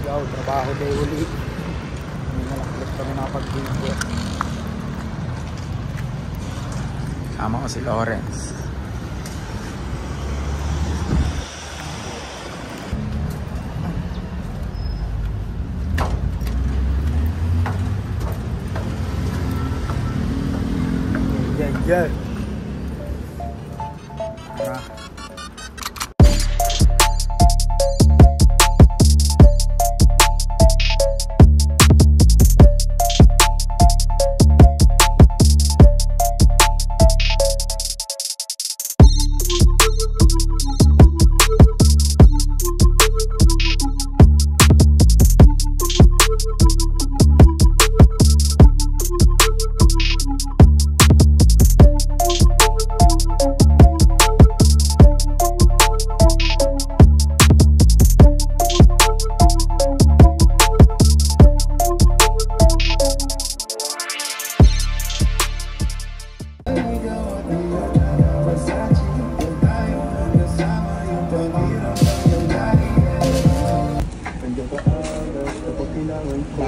Yo, trabaho day uli. Hindi na lang kami nakapag-video. Sama ko si Lawrence. Yeah.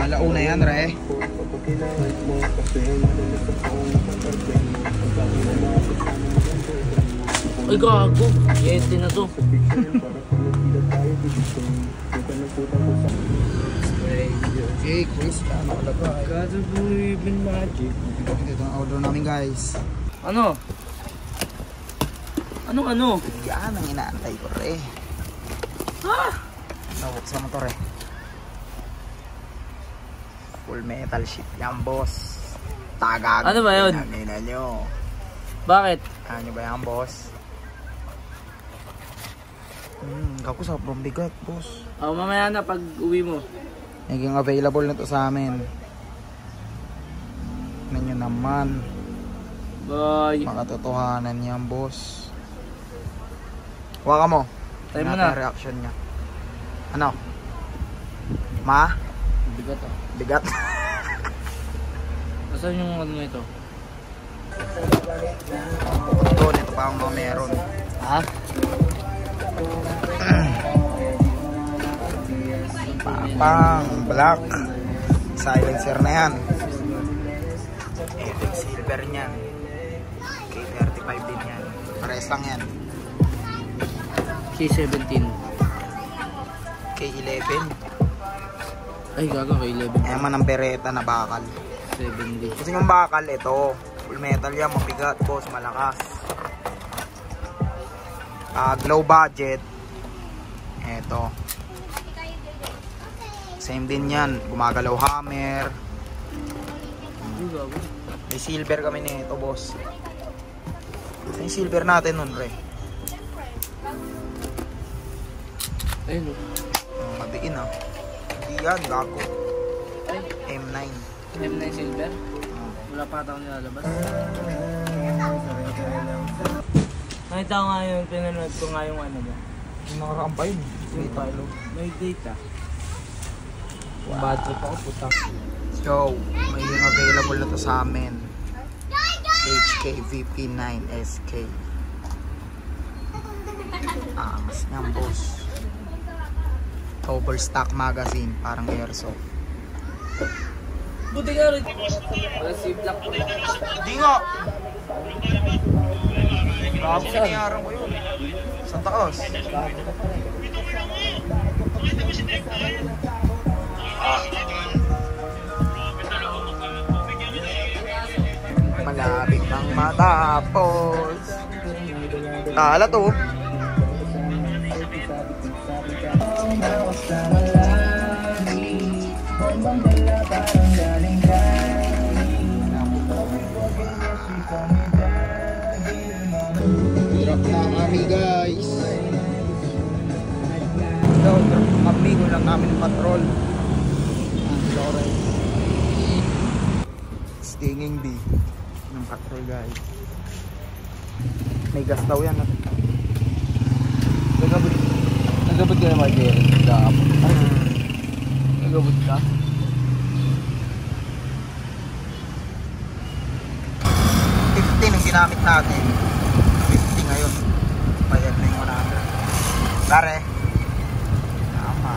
Alauna yan, re. Ay, gago. Yeti na to. Okay, Chris, nakalagay. Gato believe in magic. Ito ang order namin, guys. Ano? Ano? Yan ang inaantay ko, re. Sa motor, eh. Full metal sheet yan, boss. Tagag. Ano ba yun? Tingnan nyo. Bakit? Ano nyo ba yan, boss? Kako sa bigat, boss. Mamaya na pag uwi mo. Naging available na to sa amin. Tingnan nyo naman. Bye. Makatotohanan yan, boss. Huwag ka mo. Tayo mo na. Reaction niya. Ano? Ma? Bigat ah. Bigat. Asan yung ano ito? Ito pa ang mga meron. Ha? Papang black. Silencer na yan. Ito yung silver niyan. K35 din yan. Pares lang yan. K17. K11. Ay, gago kay 11. Ayan man ang bereta na bakal. 70. Kasi yung bakal, ito. Full metal yan, mabigat, boss, malakas. Low budget. Ito. Same din yan. Gumagalaw hammer. Ay, gago. May silver kami nito, boss. Ito yung silver natin nun, re. Ayun. Mabiin, ah. Hindi yan, gago. Ay, M9. M9 silver? Wala pa ata akong nilalabas. Nakita ko nga yun, pinanood ko nga yung ano mo. Yung nakaraan pa yun. Yung palo. May data. Yung bad trip ako, putak. So, may available na to sa amin. HK VP9 SK. Mas niyang, boss. Overstock magazine, parang airsoft. Buti nga rin. Wala si Black po. Hindi nga! Bago kinayaran ko yun. Sa taas. Malapit nang matapos. Tala to. Drop na kami, guys. Ito, drop kami. Kulang namin ng patrol. Sorry. Stinging bee ng patrol, guys. May gas daw yan. Nagabot ka naman, Jerry. Nagabot ka? 50 nung ginamit natin. 50 ngayon. Bayad na yung 100. Pare. Tama.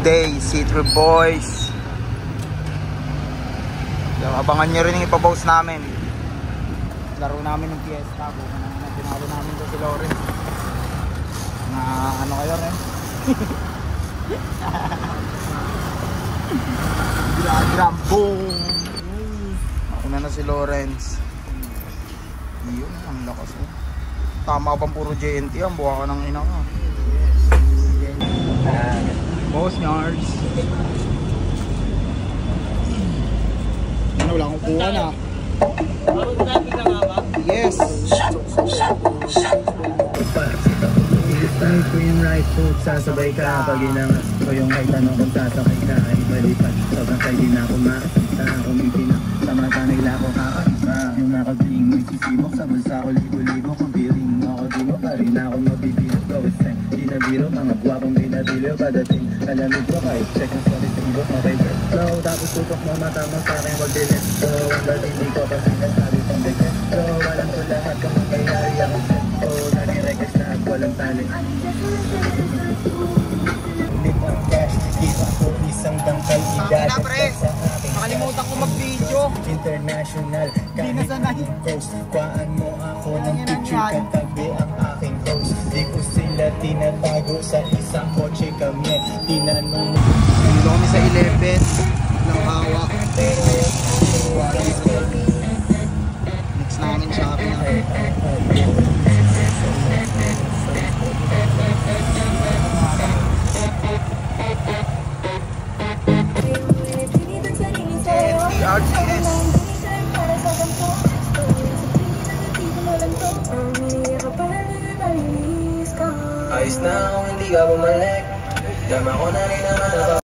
birthday, C3 Boys. Abangan nyo rin yung ipapost namin. Laro namin ng Fiesta. Bukan na pinalo namin ko si Lawrence. Na ano kayo rin? Gram boom! Una na si Lawrence. Yun, ang lakas mo. Tama bang puro JNT ang buha ka ng ina ka? Boss Nards. Ano, wala akong kuha na. Yes! Kahit ko yung right foot, sasabay ka. Pag inangas ko yung kahit tanong kung sasakay ka, ay balipan. Sobrang kay di na ako makasita. Kumipina sa mata nila ko kakaiba. Yung nakabing may sisibok sa bulsa ko libo-libo. Kung piring ako di mo pa rin ako mabibiro. Gawin di na biro, mga guwapong binabilo. Padating alamig ko kahit check ang sorry sa ibok. Okay, first flow, tapos tutok mo mata mo sa akin. Wag delete ko, ang hindi ko kasi nasabi pang bigyan. So, walang ko lahat kung mangyayari ako set ko. Nag-request na at walang tali. Ulit ang cash, di ako isang tangkay. Idadat sa aking Nakalimutan ko mag-video. international, kahit ang coast. Kuhaan mo ako ng picture, katabi ang aking host. Di ko sila tinatago sa isang kotse kami. Tinanong Dito kami sa 11 ng hawak. Next namin sa akin. ayos na kung hindi ka bumalik. Dama ko na rin naman ako.